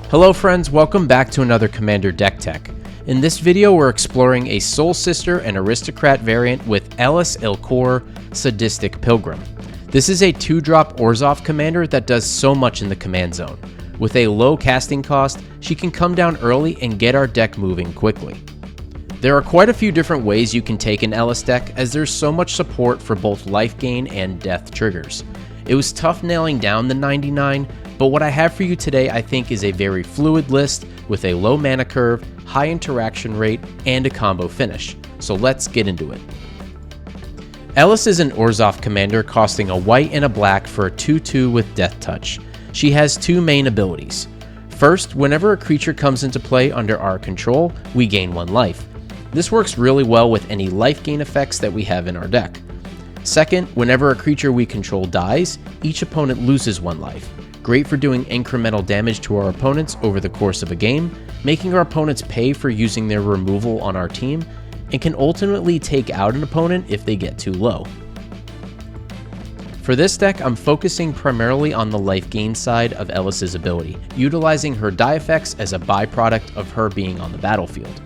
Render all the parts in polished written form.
Hello friends, welcome back to another Commander Deck Tech. In this video we're exploring a Soul Sister and Aristocrat variant with Elas Sadistic Pilgrim. This is a 2-drop Orzhov commander that does so much in the command zone. With a low casting cost, she can come down early and get our deck moving quickly. There are quite a few different ways you can take an Elas deck, as there's so much support for both life gain and death triggers. It was tough nailing down the 99, but what I have for you today I think is a very fluid list with a low mana curve, high interaction rate, and a combo finish. So let's get into it. Elas is an Orzhov commander costing a white and a black for a 2/2 with Death Touch. She has two main abilities. First, whenever a creature comes into play under our control, we gain 1 life. This works really well with any life gain effects that we have in our deck. Second, whenever a creature we control dies, each opponent loses 1 life. Great for doing incremental damage to our opponents over the course of a game, making our opponents pay for using their removal on our team, and can ultimately take out an opponent if they get too low. For this deck, I'm focusing primarily on the life gain side of Elas' ability, utilizing her die effects as a byproduct of her being on the battlefield.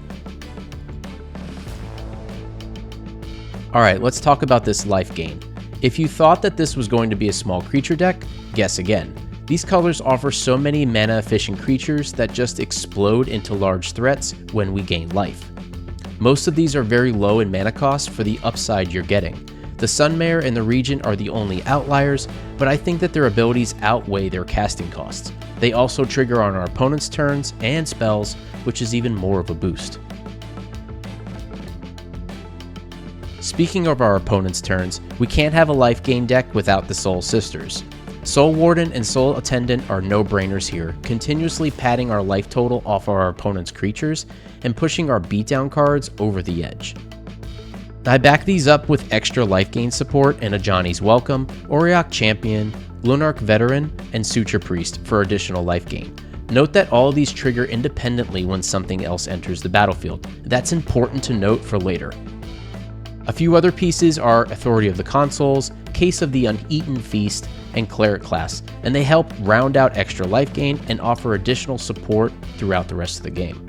Alright, let's talk about this life gain. If you thought that this was going to be a small creature deck, guess again. These colors offer so many mana efficient creatures that just explode into large threats when we gain life. Most of these are very low in mana cost for the upside you're getting. The Sunmare and the Regent are the only outliers, but I think that their abilities outweigh their casting costs. They also trigger on our opponent's turns and spells, which is even more of a boost. Speaking of our opponent's turns, we can't have a life gain deck without the Soul Sisters. Soul Warden and Soul Attendant are no-brainers here, continuously padding our life total off our opponent's creatures and pushing our beatdown cards over the edge. I back these up with extra life gain support and a Johnny's Welcome, Auriok Champion, Lunarch Veteran, and Suture Priest for additional life gain. Note that all of these trigger independently when something else enters the battlefield. That's important to note for later. A few other pieces are Authority of the Consuls, Case of the Uneaten Feast, and Cleric class, and they help round out extra life gain and offer additional support throughout the rest of the game.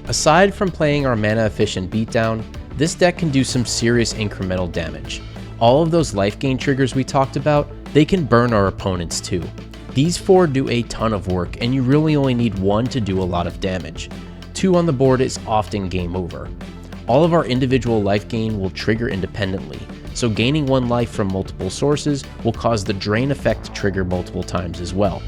Aside from playing our mana efficient beatdown, this deck can do some serious incremental damage. All of those life gain triggers we talked about, they can burn our opponents too. These 4 do a ton of work, and you really only need 1 to do a lot of damage. 2 on the board is often game over. All of our individual life gain will trigger independently, so gaining 1 life from multiple sources will cause the drain effect to trigger multiple times as well.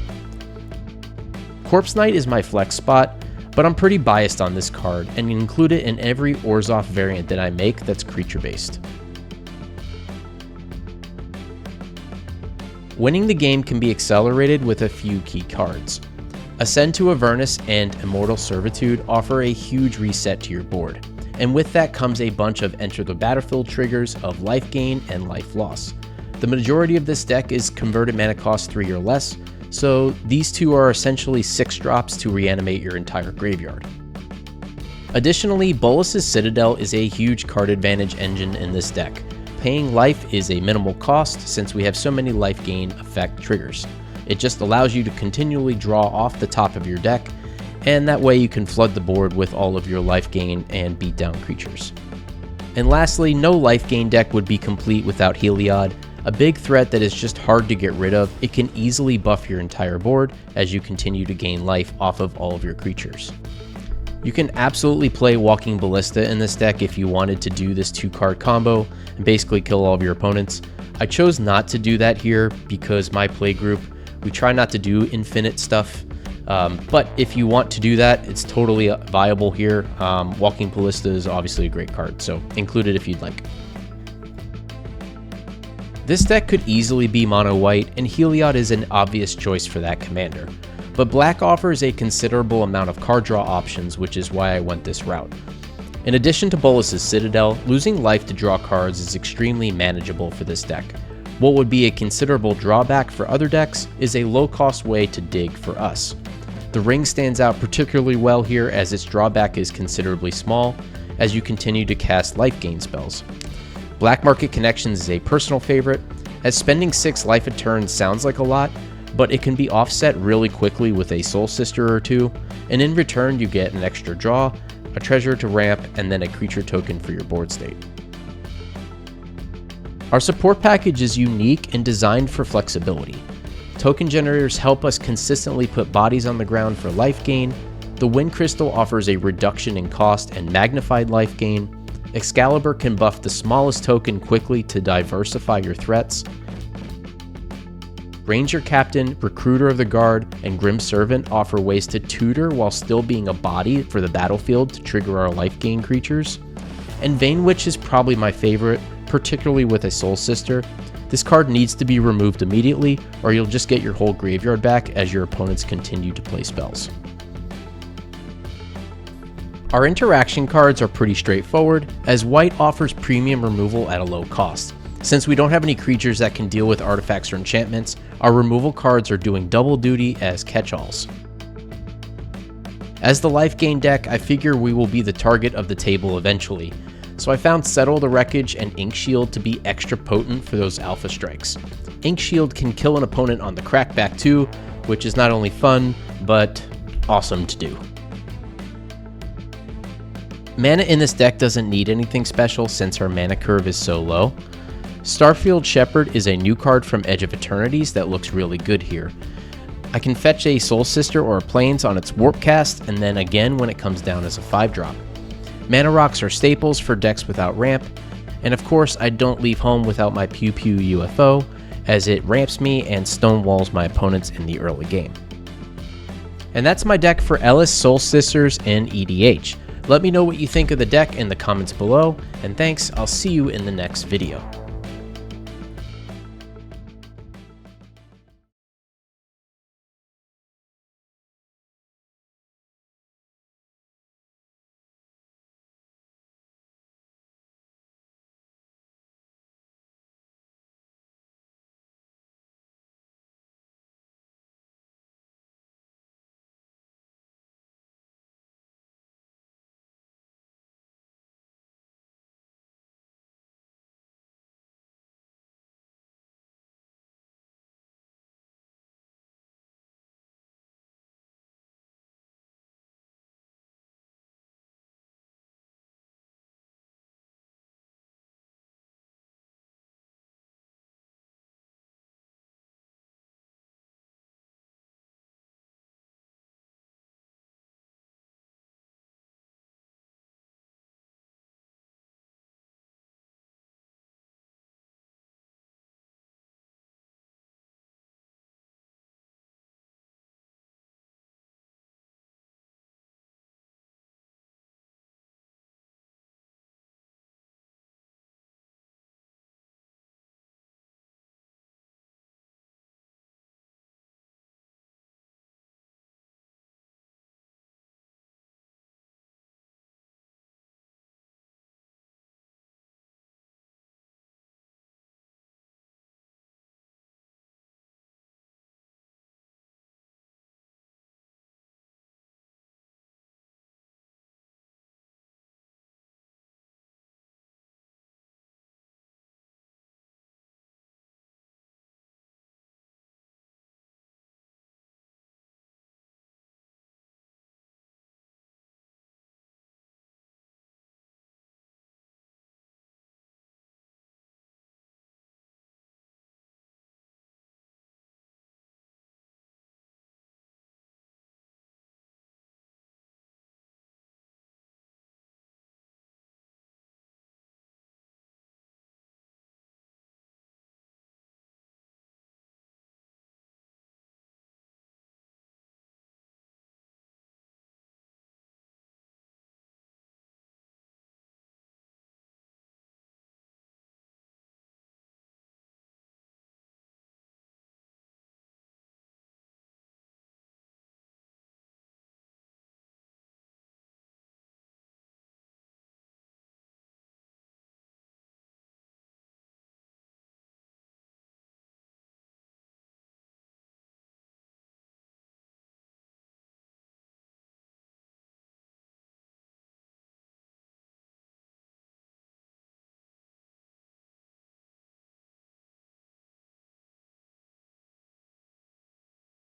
Corpse Knight is my flex spot, but I'm pretty biased on this card and include it in every Orzhov variant that I make that's creature based. Winning the game can be accelerated with a few key cards. Ascend to Avernus and Immortal Servitude offer a huge reset to your board, and with that comes a bunch of enter the battlefield triggers of life gain and life loss. The majority of this deck is converted mana cost 3 or less, so these 2 are essentially 6 drops to reanimate your entire graveyard. Additionally, Bolas's Citadel is a huge card advantage engine in this deck. Paying life is a minimal cost since we have so many life gain effect triggers. It just allows you to continually draw off the top of your deck, and that way you can flood the board with all of your life gain and beatdown creatures. And lastly, no life gain deck would be complete without Heliod, a big threat that is just hard to get rid of. It can easily buff your entire board as you continue to gain life off of all of your creatures. You can absolutely play Walking Ballista in this deck if you wanted to do this 2-card combo and basically kill all of your opponents. I chose not to do that here because my play group, we try not to do infinite stuff, but if you want to do that, it's totally viable here. Walking Ballista is obviously a great card, so include it if you'd like. This deck could easily be mono white, and Heliod is an obvious choice for that commander, but black offers a considerable amount of card draw options, which is why I went this route. In addition to Bolas's Citadel, losing life to draw cards is extremely manageable for this deck. What would be a considerable drawback for other decks is a low-cost way to dig for us. The Ring stands out particularly well here as its drawback is considerably small as you continue to cast life gain spells. Black Market Connections is a personal favorite, as spending 6 life a turn sounds like a lot, but it can be offset really quickly with a Soul Sister or two, and in return you get an extra draw, a treasure to ramp, and then a creature token for your board state. Our support package is unique and designed for flexibility. Token generators help us consistently put bodies on the ground for life gain. The Wind Crystal offers a reduction in cost and magnified life gain. Excalibur can buff the smallest token quickly to diversify your threats. Ranger Captain, Recruiter of the Guard, and Grim Servant offer ways to tutor while still being a body for the battlefield to trigger our life gain creatures. And Vane Witch is probably my favorite, particularly with a Soul Sister. This card needs to be removed immediately, or you'll just get your whole graveyard back as your opponents continue to play spells. Our interaction cards are pretty straightforward, as white offers premium removal at a low cost. Since we don't have any creatures that can deal with artifacts or enchantments, our removal cards are doing double duty as catch-alls. As the life gain deck, I figure we will be the target of the table eventually, so I found Settle the Wreckage and Ink Shield to be extra potent for those alpha strikes. Ink Shield can kill an opponent on the crackback too, which is not only fun, but awesome to do. Mana in this deck doesn't need anything special since our mana curve is so low. Starfield Shepherd is a new card from Edge of Eternities that looks really good here. I can fetch a Soul Sister or a Plains on its Warp Cast, and then again when it comes down as a 5-drop. Mana Rocks are staples for decks without ramp, and of course I don't leave home without my Pew Pew UFO, as it ramps me and stonewalls my opponents in the early game. And that's my deck for Elas, Soul Sisters, and EDH. Let me know what you think of the deck in the comments below, and thanks, I'll see you in the next video.